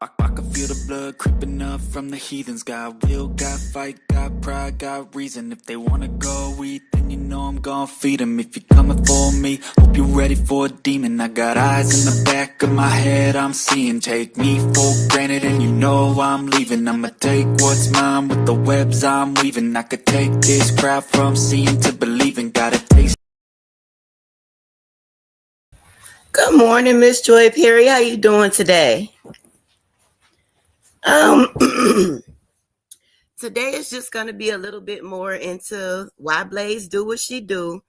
I can feel the blood creeping up from the heathens. Got will, got fight, got pride, got reason. If they wanna go eat, then you know I'm gon' feed them. If you're coming for me, hope you're ready for a demon. I got eyes in the back of my head, I'm seeing. Take me for granted and you know I'm leaving. I'ma take what's mine with the webs I'm weaving. I could take this crowd from seeing to believing. Got a taste. Good morning, Miss Joy Perry. How you doing today? Today is just going to be a little bit more into why Blaze do what she do.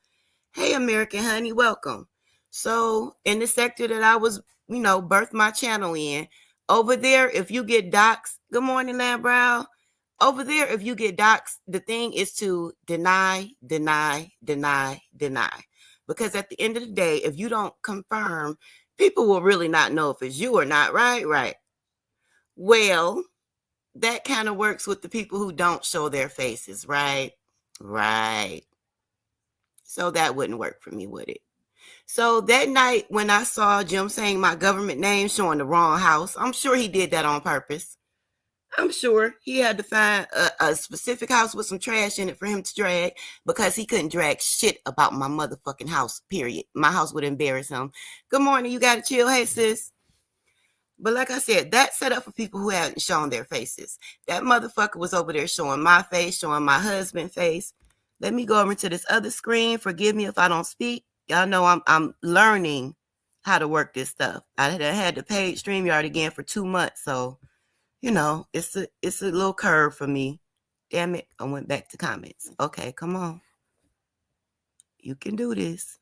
Hey, American Honey, welcome. So, in the sector that I was, birthed my channel in, over there, if you get doxxed, good morning, Lambrow. Over there, if you get doxxed, the thing is to deny. Because at the end of the day, if you don't confirm, people will really not know if it's you or not, right? Right. Well, that kind of works with the people who don't show their faces, right? Right. So that wouldn't work for me, would it? So that night when I saw Jim saying my government name showing the wrong house, I'm sure he did that on purpose. I'm sure he had to find a specific house with some trash in it for him to drag, because he couldn't drag shit about my motherfucking house, period. My house would embarrass him. Good morning. You got to chill. Hey, sis. But like I said, that's set up for people who haven't shown their faces. That motherfucker was over there showing my face, showing my husband's face. Let me go over to this other screen. Forgive me if I don't speak. Y'all know I'm learning how to work this stuff. I had to pay StreamYard again for 2 months, so it's a little curve for me. Damn it, I went back to comments. Okay, come on. You can do this.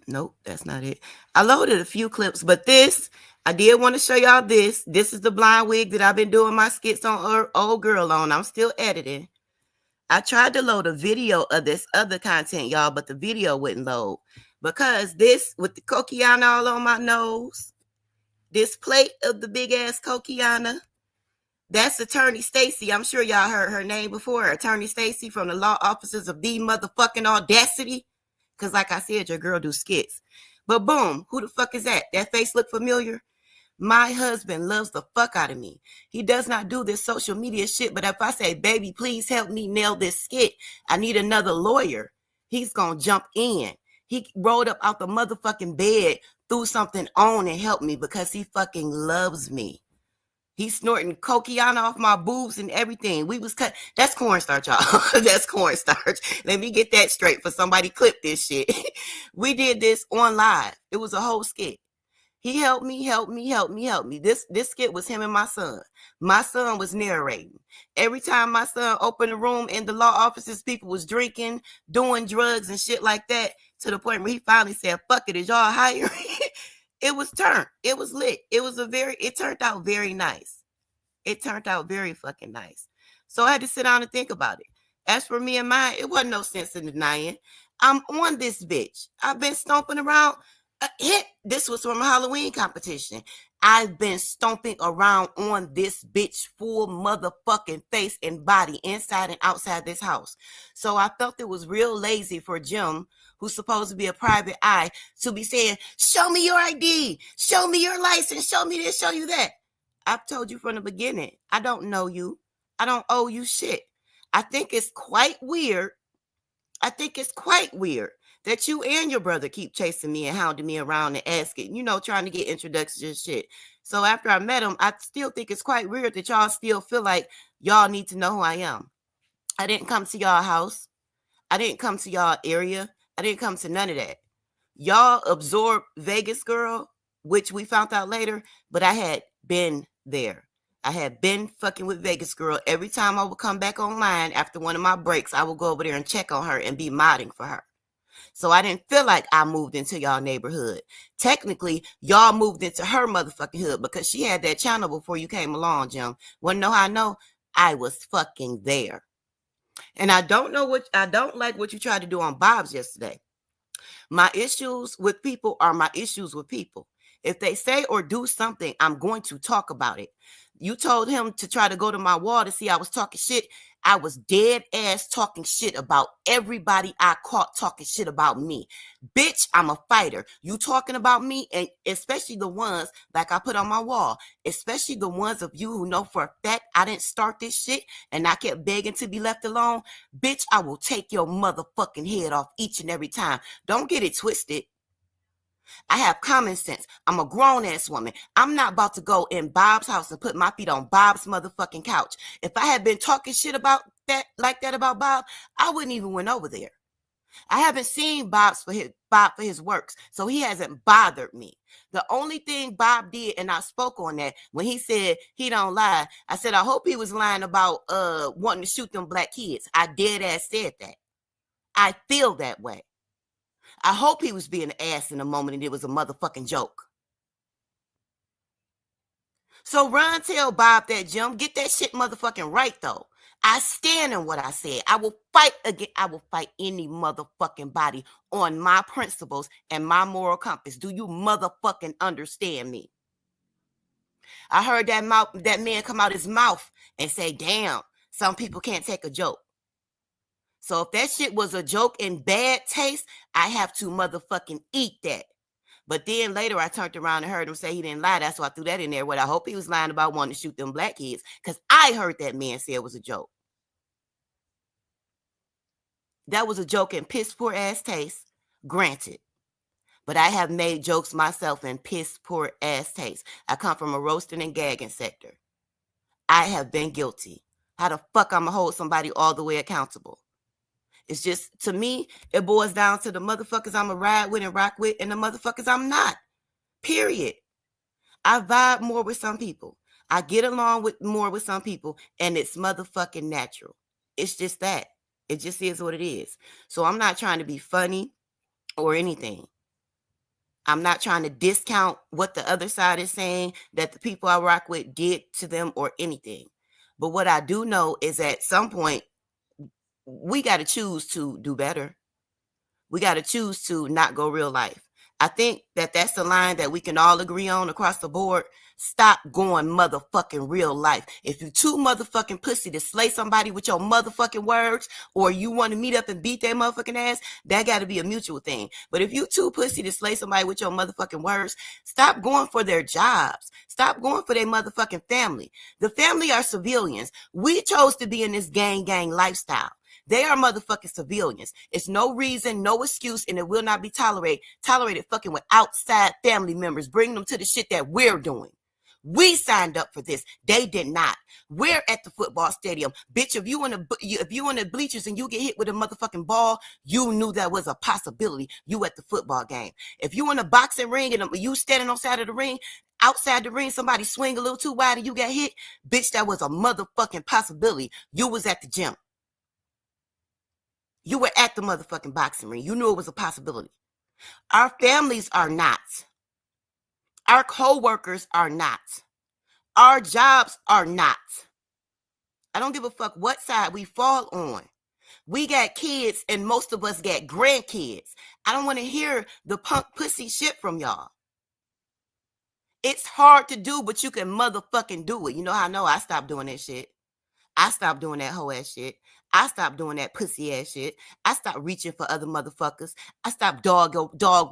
Nope, that's not it. I loaded a few clips, but I did want to show y'all this. This is the blind wig that I've been doing my skits on Old Girl on. I'm still editing. I tried to load a video of this other content, y'all, but the video wouldn't load. Because this, with the Coquiana all on my nose, this plate of the big-ass Coquiana, that's Attorney Stacy. I'm sure y'all heard her name before. Attorney Stacy from the law offices of the motherfucking audacity. Because like I said, your girl do skits. But boom, who the fuck is that? That face look familiar? My husband loves the fuck out of me. He does not do this social media shit, but if I say, baby, please help me nail this skit, I need another lawyer, he's going to jump in. He rolled up out the motherfucking bed, threw something on and helped me because he fucking loves me. He's snorting Coquiana off my boobs and everything. We was cut. That's cornstarch, y'all. That's cornstarch. Let me get that straight for somebody clip this shit. We did this on live. It was a whole skit. He helped me. This skit was him and my son. My son was narrating. Every time my son opened the room in the law offices, people was drinking, doing drugs and shit like that, to the point where he finally said, fuck it, is y'all hiring? It was turned. It was lit. It turned out very nice. It turned out very fucking nice. So I had to sit down and think about it. As for me and mine, it wasn't no sense in denying. I'm on this bitch. I've been stomping around. This was from a Halloween competition. I've been stomping around on this bitch full motherfucking face and body, inside and outside this house. So I felt it was real lazy for Jim, who's supposed to be a private eye, to be saying, show me your ID, show me your license, show me this, show you that. I've told you from the beginning, I don't know you. I don't owe you shit. I think it's quite weird that you and your brother keep chasing me and hounding me around and asking, trying to get introductions and shit. So after I met him, I still think it's quite weird that y'all still feel like y'all need to know who I am. I didn't come to y'all house. I didn't come to y'all area. I didn't come to none of that. Y'all absorbed Vegas Girl, which we found out later, but I had been there. I had been fucking with Vegas Girl. Every time I would come back online after one of my breaks, I would go over there and check on her and be modding for her. So I didn't feel like I moved into y'all neighborhood. Technically, y'all moved into her motherfucking hood because she had that channel before you came along, Jim. Want to know how I know? I was fucking there. And I don't like what you tried to do on Bob's yesterday. My issues with people are my issues with people. If they say or do something, I'm going to talk about it. You told him to try to go to my wall to see I was talking shit. I was dead ass talking shit about everybody I caught talking shit about me. Bitch, I'm a fighter. You talking about me, and especially the ones like I put on my wall, especially the ones of you who know for a fact I didn't start this shit and I kept begging to be left alone. Bitch, I will take your motherfucking head off each and every time. Don't get it twisted. I have common sense. I'm a grown-ass woman. I'm not about to go in Bob's house and put my feet on Bob's motherfucking couch. If I had been talking shit about that, like that about Bob, I wouldn't even went over there. I haven't seen Bob for his works, so he hasn't bothered me. The only thing Bob did, and I spoke on that, when he said he don't lie, I said, I hope he was lying about wanting to shoot them black kids. I dead ass said that. I feel that way. I hope he was being an ass in a moment and it was a motherfucking joke. So run tell Bob that, Jim. Get that shit motherfucking right, though. I stand in what I said. I will fight again. I will fight any motherfucking body on my principles and my moral compass. Do you motherfucking understand me? I heard that man come out his mouth and say, damn, some people can't take a joke. So if that shit was a joke in bad taste, I have to motherfucking eat that. But then later I turned around and heard him say he didn't lie. That's why I threw that in there. What I hope he was lying about wanting to shoot them black kids, because I heard that man say it was a joke. That was a joke in piss poor ass taste, granted. But I have made jokes myself in piss poor ass taste. I come from a roasting and gagging sector. I have been guilty. How the fuck I'm gonna hold somebody all the way accountable? It's just, to me, it boils down to the motherfuckers I'm a ride with and rock with and the motherfuckers I'm not. Period. I vibe more with some people. I get along more with some people, and it's motherfucking natural. It's just that. It just is what it is. So I'm not trying to be funny or anything. I'm not trying to discount what the other side is saying that the people I rock with did to them or anything. But what I do know is at some point, we got to choose to do better. We got to choose to not go real life. I think that that's the line that we can all agree on across the board. Stop going motherfucking real life. If you too motherfucking pussy to slay somebody with your motherfucking words, or you want to meet up and beat their motherfucking ass, that got to be a mutual thing. But if you too pussy to slay somebody with your motherfucking words, stop going for their jobs. Stop going for their motherfucking family. The family are civilians. We chose to be in this gang lifestyle. They are motherfucking civilians. It's no reason, no excuse, and it will not be tolerated fucking with outside family members. Bring them to the shit that we're doing. We signed up for this. They did not. We're at the football stadium. Bitch, if you in the bleachers and you get hit with a motherfucking ball, you knew that was a possibility. You at the football game. If you in a boxing ring and you standing on the side of the ring, outside the ring, somebody swing a little too wide and you got hit, bitch, that was a motherfucking possibility. You was at the gym. You were at the motherfucking boxing ring. You knew it was a possibility. Our families are not. Our co-workers are not. Our jobs are not. I don't give a fuck what side we fall on. We got kids and most of us got grandkids. I don't want to hear the punk pussy shit from y'all. It's hard to do, but you can motherfucking do it. You know how I know I stopped doing that shit? I stopped doing that hoe ass shit. I stopped doing that pussy ass shit. I stopped reaching for other motherfuckers. I stopped dog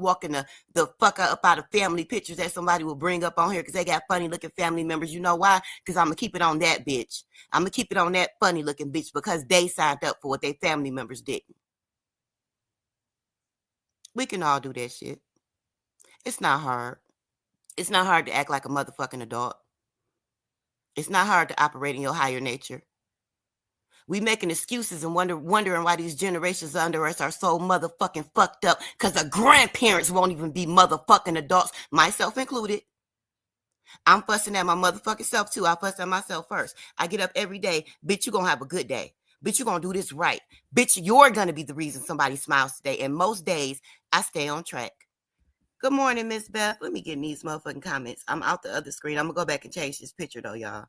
walking the fuck up out of family pictures that somebody will bring up on here because they got funny looking family members. You know why? Because I'm going to keep it on that bitch. I'm going to keep it on that funny looking bitch because they signed up for what their family members didn't. We can all do that shit. It's not hard. It's not hard to act like a motherfucking adult. It's not hard to operate in your higher nature. We making excuses and wondering why these generations under us are so motherfucking fucked up because the grandparents won't even be motherfucking adults, myself included. I'm fussing at my motherfucking self too. I fuss at myself first. I get up every day. Bitch, you gonna have a good day. Bitch, you gonna do this right. Bitch, you're gonna be the reason somebody smiles today. And most days, I stay on track. Good morning, Miss Beth. Let me get in these motherfucking comments. I'm out the other screen. I'm gonna go back and change this picture though, y'all.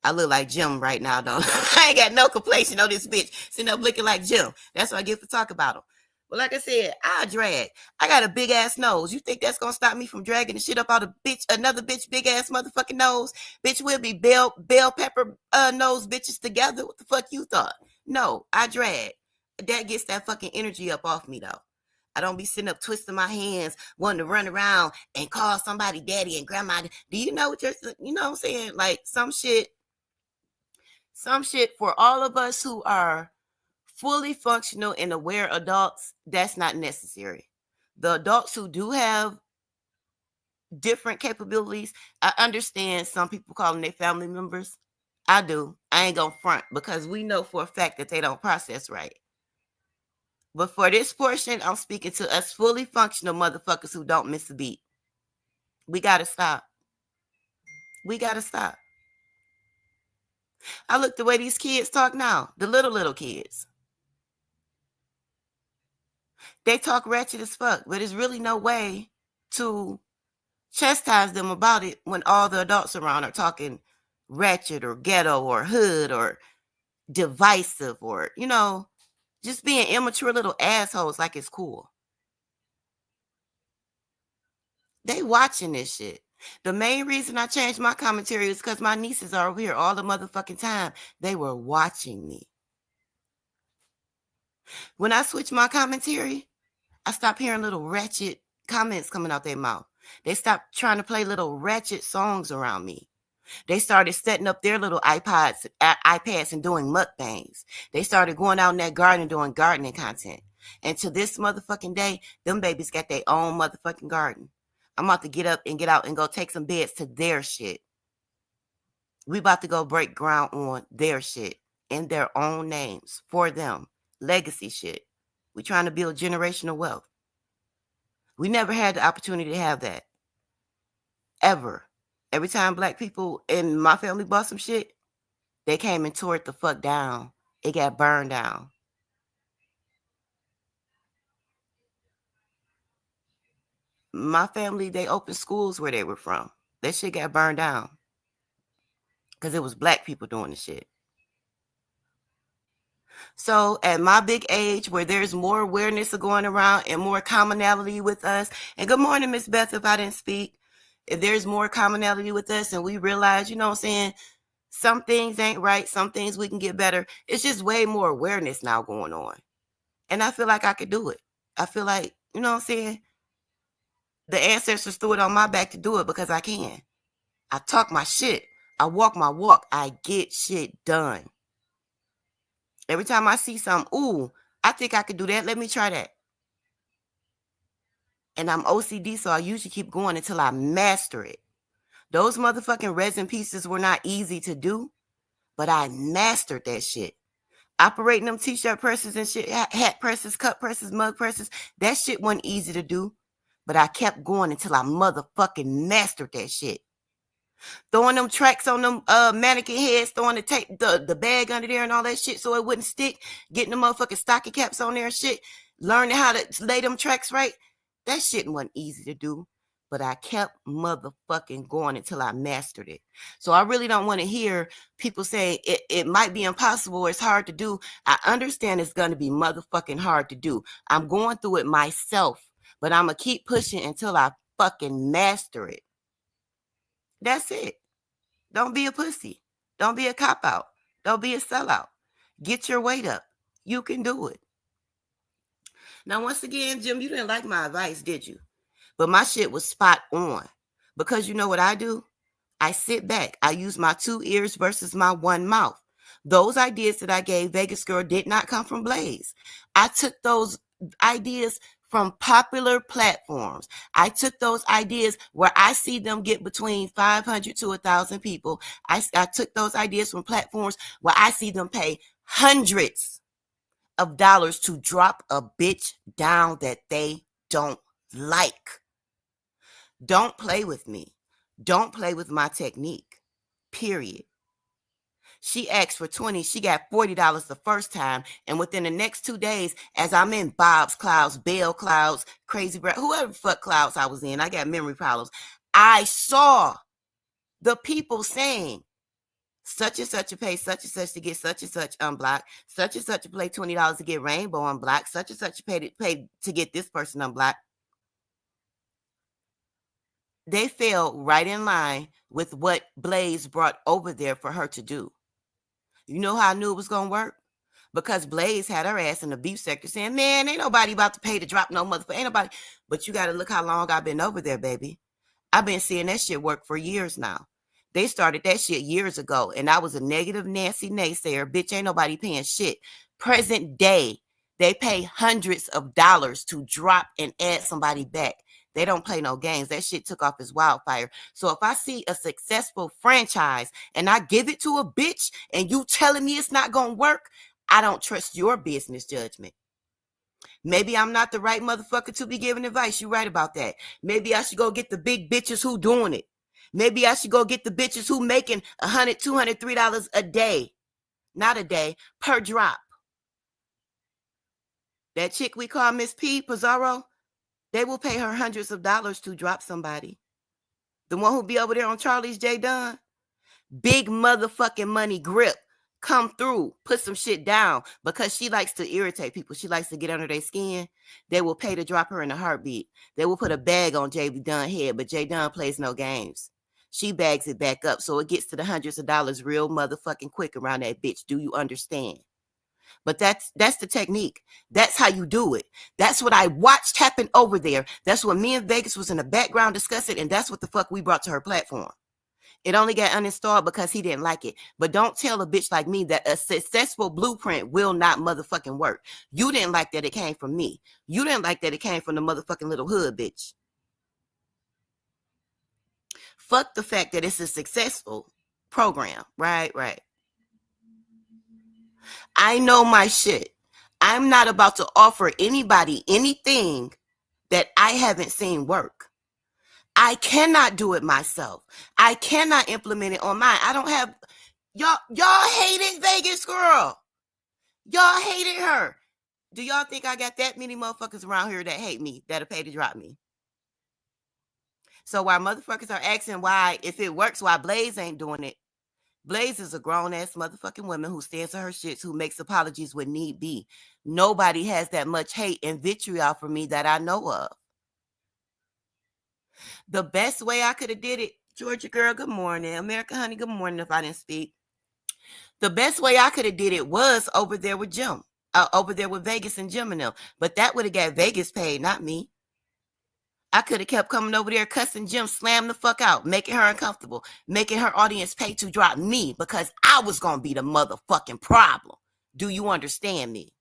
I look like Jim right now, though. I ain't got no complexion on this bitch. Sitting up looking like Jim. That's what I get for talk about him. Well, like I said, I drag. I got a big ass nose. You think that's gonna stop me from dragging the shit up out of another bitch big ass motherfucking nose? Bitch, we'll be bell pepper nose bitches together. What the fuck you thought? No, I drag. That gets that fucking energy up off me though. I don't be sitting up twisting my hands, wanting to run around and call somebody daddy and grandma. Do you know what you know what I'm saying? Like some shit for all of us who are fully functional and aware adults, that's not necessary. The adults who do have different capabilities, I understand some people calling their family members. I do. I ain't gonna front because we know for a fact that they don't process right. But for this portion, I'm speaking to us fully functional motherfuckers who don't miss a beat. We gotta stop. We gotta stop. I look the way these kids talk now, the little kids. They talk ratchet as fuck, but there's really no way to chastise them about it when all the adults around are talking ratchet or ghetto or hood or divisive or, you know, just being immature little assholes like it's cool. They watching this shit. The main reason I changed my commentary is because my nieces are over here all the motherfucking time. They were watching me. When I switched my commentary, I stopped hearing little ratchet comments coming out their mouth. They stopped trying to play little ratchet songs around me. They started setting up their little iPads and doing mukbangs. They started going out in that garden doing gardening content. And to this motherfucking day, them babies got their own motherfucking garden. I'm about to get up and get out and go take some beds to their shit. We about to go break ground on their shit in their own names for them. Legacy shit. We trying to build generational wealth. We never had the opportunity to have that. Ever. Every time black people in my family bought some shit, they came and tore it the fuck down. It got burned down. My family, they opened schools where they were from. That shit got burned down. Because it was black people doing the shit. So at my big age, where there's more awareness of going around and more commonality with us, and good morning, Miss Beth, if I didn't speak. If there's more commonality with us and we realize, you know what I'm saying, some things ain't right, some things we can get better. It's just way more awareness now going on. And I feel like I could do it. I feel like, you know what I'm saying, the ancestors threw it on my back to do it because I can. I talk my shit. I walk my walk. I get shit done. Every time I see something, ooh, I think I could do that. Let me try that. And I'm OCD, so I usually keep going until I master it. Those motherfucking resin pieces were not easy to do, but I mastered that shit. Operating them t-shirt presses and shit, hat presses, cup presses, mug presses, that shit wasn't easy to do, but I kept going until I motherfucking mastered that shit. Throwing them tracks on them mannequin heads, throwing the tape, the bag under there and all that shit so it wouldn't stick, getting the motherfucking stocking caps on there and shit, learning how to lay them tracks right. That shit wasn't easy to do, but I kept motherfucking going until I mastered it. So I really don't want to hear people say it might be impossible or it's hard to do. I understand it's going to be motherfucking hard to do. I'm going through it myself, but I'm going to keep pushing until I fucking master it. That's it. Don't be a pussy. Don't be a cop-out. Don't be a sellout. Get your weight up. You can do it. Now, once again, Jim, you didn't like my advice, did you? But my shit was spot on. Because you know what I do? I sit back. I use my 2 ears versus my 1 mouth. Those ideas that I gave Vegas Girl did not come from Blaze. I took those ideas from popular platforms. I took those ideas where I see them get between 500 to 1,000 people. I took those ideas from platforms where I see them pay hundreds of dollars to drop a bitch down that they don't like. Don't play with me. Don't play with my technique. Period. She asked for 20. She got $40 the first time. And within the next 2 days, as I'm in Bob's Clouds, Bell Clouds, Crazy Breath, whoever fuck clouds I was in, I got memory problems. I saw the people saying, such and such to pay such and such to get such and such unblocked, such and such to pay $20 to get Rainbow unblocked, such and such to pay to get this person unblocked. They fell right in line with what Blaze brought over there for her to do. You know how I knew it was going to work? Because Blaze had her ass in the beef sector saying, man, ain't nobody about to pay to drop no motherfucker. Ain't nobody. But you got to look how long I've been over there, baby. I've been seeing that shit work for years now. They started that shit years ago, and I was a negative Nancy naysayer. Bitch, ain't nobody paying shit. Present day, they pay hundreds of dollars to drop and add somebody back. They don't play no games. That shit took off as wildfire. So if I see a successful franchise and I give it to a bitch and you telling me it's not going to work, I don't trust your business judgment. Maybe I'm not the right motherfucker to be giving advice. You're right about that. Maybe I should go get the big bitches who doing it. Maybe I should go get the bitches who making $100, $200, $3 a day. Not a day, per drop. That chick we call Miss P, Pizarro, they will pay her hundreds of dollars to drop somebody. The one who be over there on Charlie's J. Dunn. Big motherfucking money grip. Come through, put some shit down, because she likes to irritate people. She likes to get under their skin. They will pay to drop her in a heartbeat. They will put a bag on J. Dunn head, but J. Dunn plays no games. She bags it back up, so it gets to the hundreds of dollars real motherfucking quick around that bitch. Do you understand? But that's the technique. That's how you do it. That's what I watched happen over there. That's what me and Vegas was in the background discussing, and that's what the fuck we brought to her platform. It only got uninstalled because he didn't like it. But don't tell a bitch like me that a successful blueprint will not motherfucking work. You didn't like that it came from me. You didn't like that it came from the motherfucking little hood bitch. Fuck the fact that it's a successful program. Right. I know my shit. I'm not about to offer anybody anything that I haven't seen work. I cannot do it myself. I cannot implement it on mine. I don't have y'all hated Vegas girl. Y'all hated her. Do y'all think I got that many motherfuckers around here that hate me, that'll pay to drop me? So while motherfuckers are asking why, if it works, why Blaze ain't doing it, Blaze is a grown-ass motherfucking woman who stands to her shits, who makes apologies when need be. Nobody has that much hate and vitriol for me that I know of. The best way I could have did it, Georgia girl, good morning. America honey, good morning if I didn't speak. The best way I could have did it was over there with Jim. Over there with Vegas and Jim and them. But that would have got Vegas paid, not me. I could have kept coming over there cussing Jim, slam the fuck out, making her uncomfortable, making her audience pay to drop me because I was going to be the motherfucking problem. Do you understand me?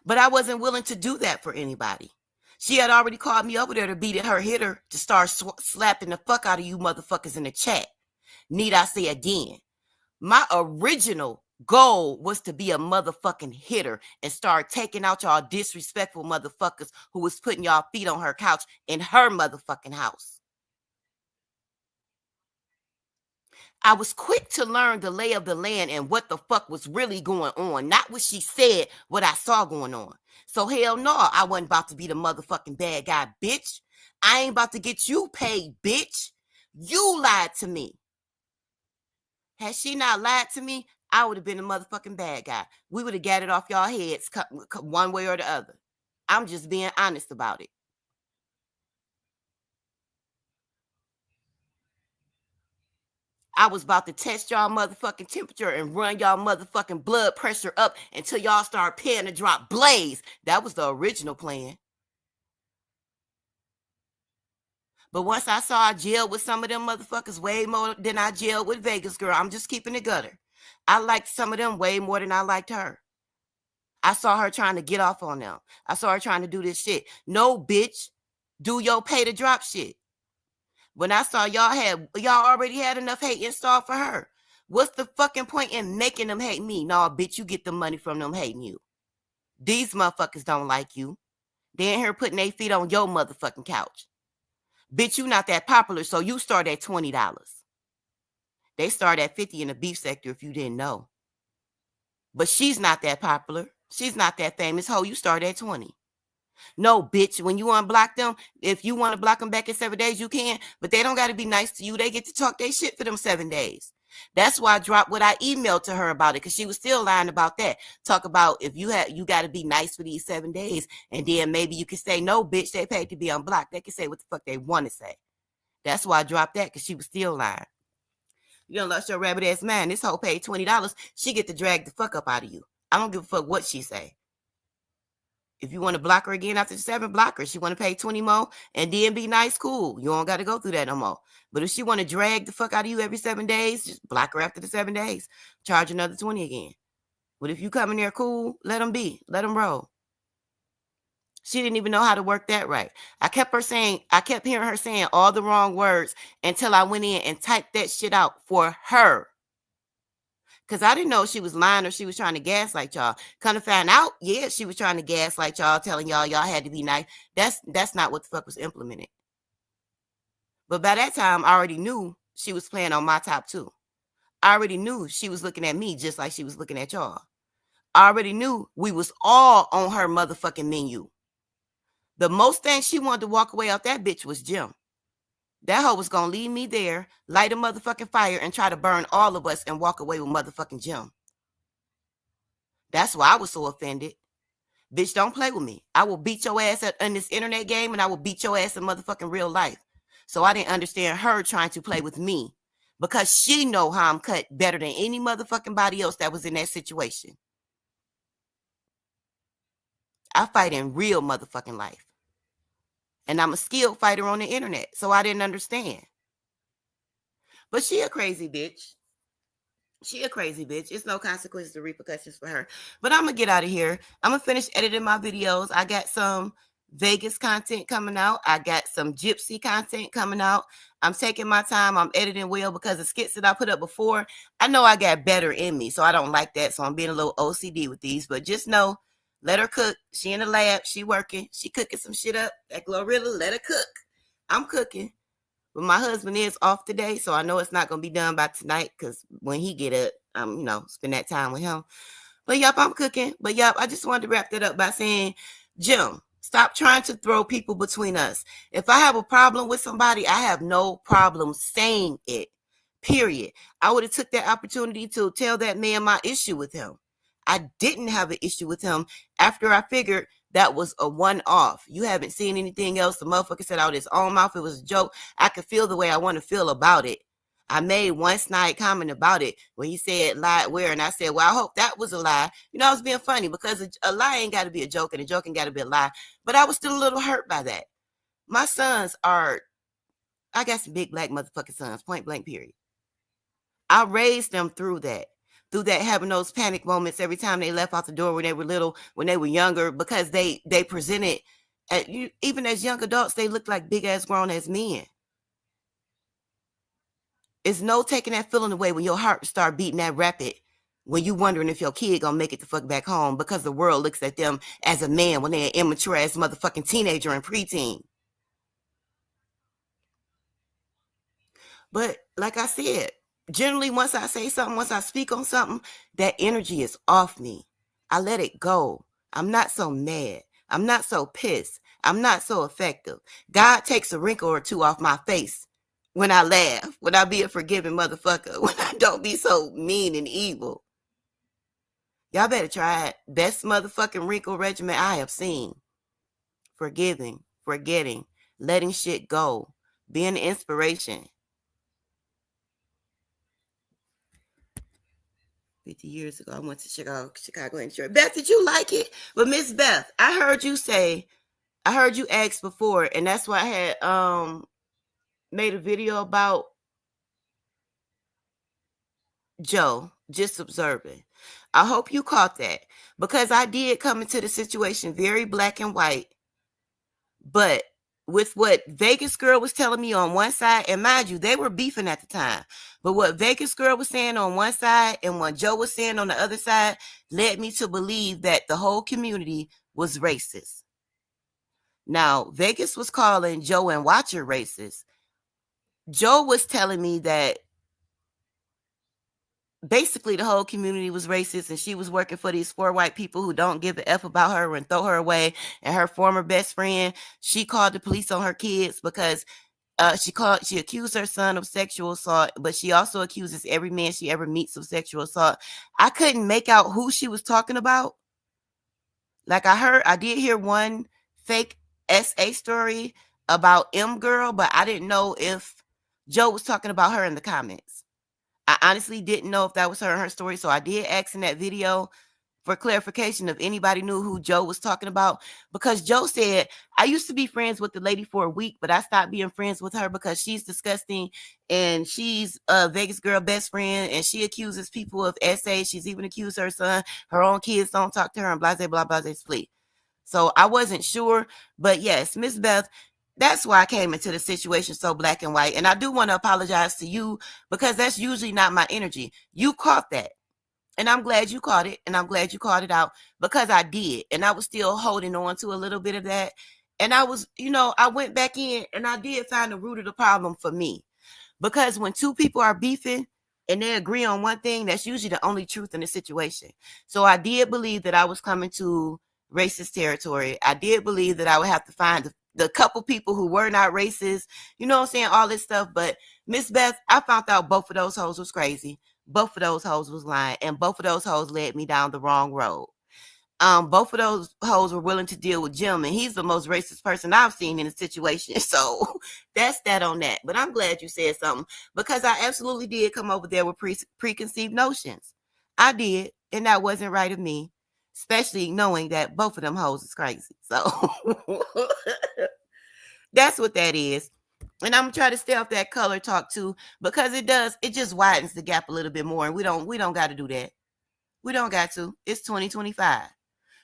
But I wasn't willing to do that for anybody. She had already called me over there to be her hitter to start slapping the fuck out of you motherfuckers in the chat. Need I say again? My original goal was to be a motherfucking hitter and start taking out y'all disrespectful motherfuckers who was putting y'all feet on her couch in her motherfucking house. I was quick to learn the lay of the land and what the fuck was really going on. Not what she said, what I saw going on. So hell no, I wasn't about to be the motherfucking bad guy, bitch. I ain't about to get you paid, bitch. You lied to me. Had she not lied to me, I would have been a motherfucking bad guy. We would have got it off y'all heads one way or the other. I'm just being honest about it. I was about to test y'all motherfucking temperature and run y'all motherfucking blood pressure up until y'all start paying to drop Blaze. That was the original plan. But once I saw I jailed with some of them motherfuckers way more than I jailed with Vegas girl, I'm just keeping it gutter. I liked some of them way more than I liked her. I saw her trying to get off on them. I saw her trying to do this shit. No, bitch. Do your pay to drop shit. When I saw y'all already had enough hate installed for her. What's the fucking point in making them hate me? No, bitch, you get the money from them hating you. These motherfuckers don't like you. They ain't here putting their feet on your motherfucking couch. Bitch, you not that popular, so you start at $20. They start at $50 in the beef sector if you didn't know. But she's not that popular. She's not that famous. Ho, you start at $20. No, bitch, when you unblock them, if you want to block them back in 7 days, you can, but they don't got to be nice to you. They get to talk their shit for them 7 days. That's why I dropped what I emailed to her about it, because she was still lying about that. Talk about if you got to be nice for these 7 days, and then maybe you can say, no, bitch, they paid to be unblocked. They can say what the fuck they want to say. That's why I dropped that, because she was still lying. You done lost your rabbit ass man. This hoe paid $20. She get to drag the fuck up out of you. I don't give a fuck what she say. If you want to block her again after the 7, block her. She want to pay 20 more and then be nice, cool. You don't got to go through that no more. But if she want to drag the fuck out of you every 7 days, just block her after the 7 days. Charge another 20 again. But if you come in there cool, let them be. Let them roll. She didn't even know how to work that right. I kept hearing her saying all the wrong words until I went in and typed that shit out for her. Because I didn't know she was lying or she was trying to gaslight y'all. Kind of found out, yeah, she was trying to gaslight y'all, telling y'all had to be nice. That's not what the fuck was implemented. But by that time, I already knew she was playing on my top too. I already knew she was looking at me just like she was looking at y'all. I already knew we was all on her motherfucking menu. The most thing she wanted to walk away off that bitch was Jim. That hoe was going to leave me there, light a motherfucking fire, and try to burn all of us and walk away with motherfucking Jim. That's why I was so offended. Bitch, don't play with me. I will beat your ass in this internet game, and I will beat your ass in motherfucking real life. So I didn't understand her trying to play with me, because she know how I'm cut better than any motherfucking body else that was in that situation. I fight in real motherfucking life. And I'm a skilled fighter on the internet, so I didn't understand. But she a crazy bitch. She a crazy bitch. It's no consequences or repercussions for her. But I'm going to get out of here. I'm going to finish editing my videos. I got some Vegas content coming out. I got some Gypsy content coming out. I'm taking my time. I'm editing well, because the skits that I put up before, I know I got better in me, so I don't like that. So I'm being a little OCD with these. But just know, let her cook. She in the lab. She working. She cooking some shit up. That Glorilla, let her cook. I'm cooking. But my husband is off today, so I know it's not going to be done by tonight, because when he get up, spend that time with him. But, yup, I'm cooking. But, yup, I just wanted to wrap that up by saying, Jim, stop trying to throw people between us. If I have a problem with somebody, I have no problem saying it, period. I would have took that opportunity to tell that man my issue with him. I didn't have an issue with him after I figured that was a one-off. You haven't seen anything else. The motherfucker said out his own mouth it was a joke. I could feel the way I want to feel about it. I made one snide comment about it when he said lie where, and I said, well, I hope that was a lie. I was being funny, because a lie ain't got to be a joke, and a joke ain't got to be a lie. But I was still a little hurt by that. My sons I got some big black motherfucking sons, point blank, period. I raised them through that, having those panic moments every time they left out the door when they were little, when they were younger, because they presented, even as young adults, they looked like big ass grown ass men. It's no taking that feeling away when your heart start beating that rapid, when you wondering if your kid gonna make it the fuck back home, because the world looks at them as a man when they're an immature ass motherfucking teenager and preteen. But like I said, generally, once I say something, once I speak on something, that energy is off me. I let it go. I'm not so mad. I'm not so pissed. I'm not so effective. God takes a wrinkle or two off my face when I laugh, when I be a forgiving motherfucker, when I don't be so mean and evil. Y'all better try it. Best motherfucking wrinkle regimen I have seen. Forgiving, forgetting, letting shit go, being an inspiration. 50 years ago, I went to Chicago Insurance. Beth, did you like it? But Miss Beth, I heard you ask before, and that's why I had made a video about Joe just observing. I hope you caught that, because I did come into the situation very black and white, but with what Vegas Girl was telling me on one side, and mind you, they were beefing at the time, but what Vegas Girl was saying on one side and what Joe was saying on the other side led me to believe that the whole community was racist. Now, Vegas was calling Joe and Watcher racist. Joe was telling me that basically the whole community was racist, and she was working for these 4 white people who don't give a F about her and throw her away. And her former best friend, she called the police on her kids because she accused her son of sexual assault, but she also accuses every man she ever meets of sexual assault. I couldn't make out who she was talking about. Like I did hear one fake SA story about M Girl, but I didn't know if Joe was talking about her in the comments. I honestly didn't know if that was her and her story, so I did ask in that video for clarification if anybody knew who Joe was talking about, because Joe said, I used to be friends with the lady for a week, but I stopped being friends with her because she's disgusting and she's a Vegas girl best friend and she accuses people of SA. She's even accused her son, her own kids don't talk to her, and blah, blah, blah, blah, split. So I wasn't sure, but yes, Miss Beth, that's why I came into the situation so black and white. And I do want to apologize to you because that's usually not my energy. You caught that. And I'm glad you caught it, and I'm glad you caught it out, because I did. And I was still holding on to a little bit of that. And I was, I went back in and I did find the root of the problem for me. Because when two people are beefing and they agree on one thing, that's usually the only truth in the situation. So I did believe that I was coming to racist territory. I did believe that I would have to find the couple people who were not racist, you know what I'm saying, all this stuff. But Miss Beth, I found out both of those hoes was crazy. Both of those hoes was lying, and both of those hoes led me down the wrong road. Both of those hoes were willing to deal with Jim, and he's the most racist person I've seen in a situation. So that's that on that. But I'm glad you said something, because I absolutely did come over there with preconceived notions. I did, and that wasn't right of me, especially knowing that both of them hoes is crazy. So that's what that is. And I'm trying to stay off that color talk too, because it just widens the gap a little bit more. And we don't got to do that. We don't got to. It's 2025.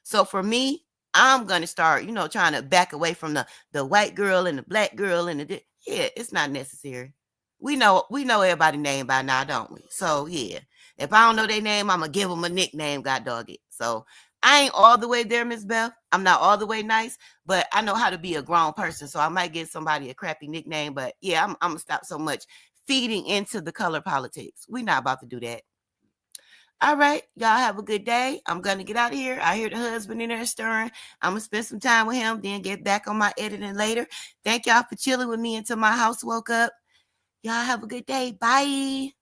So for me, I'm going to start, trying to back away from the white girl and the black girl and yeah, it's not necessary. We know everybody's name by now, don't we? So yeah, if I don't know their name, I'm going to give them a nickname, god dog it. So I ain't all the way there, Miss Beth. I'm not all the way nice, but I know how to be a grown person. So I might give somebody a crappy nickname, but yeah, I'm going to stop so much feeding into the color politics. We're not about to do that. All right, y'all have a good day. I'm going to get out of here. I hear the husband in there stirring. I'm going to spend some time with him, then get back on my editing later. Thank y'all for chilling with me until my house woke up. Y'all have a good day. Bye.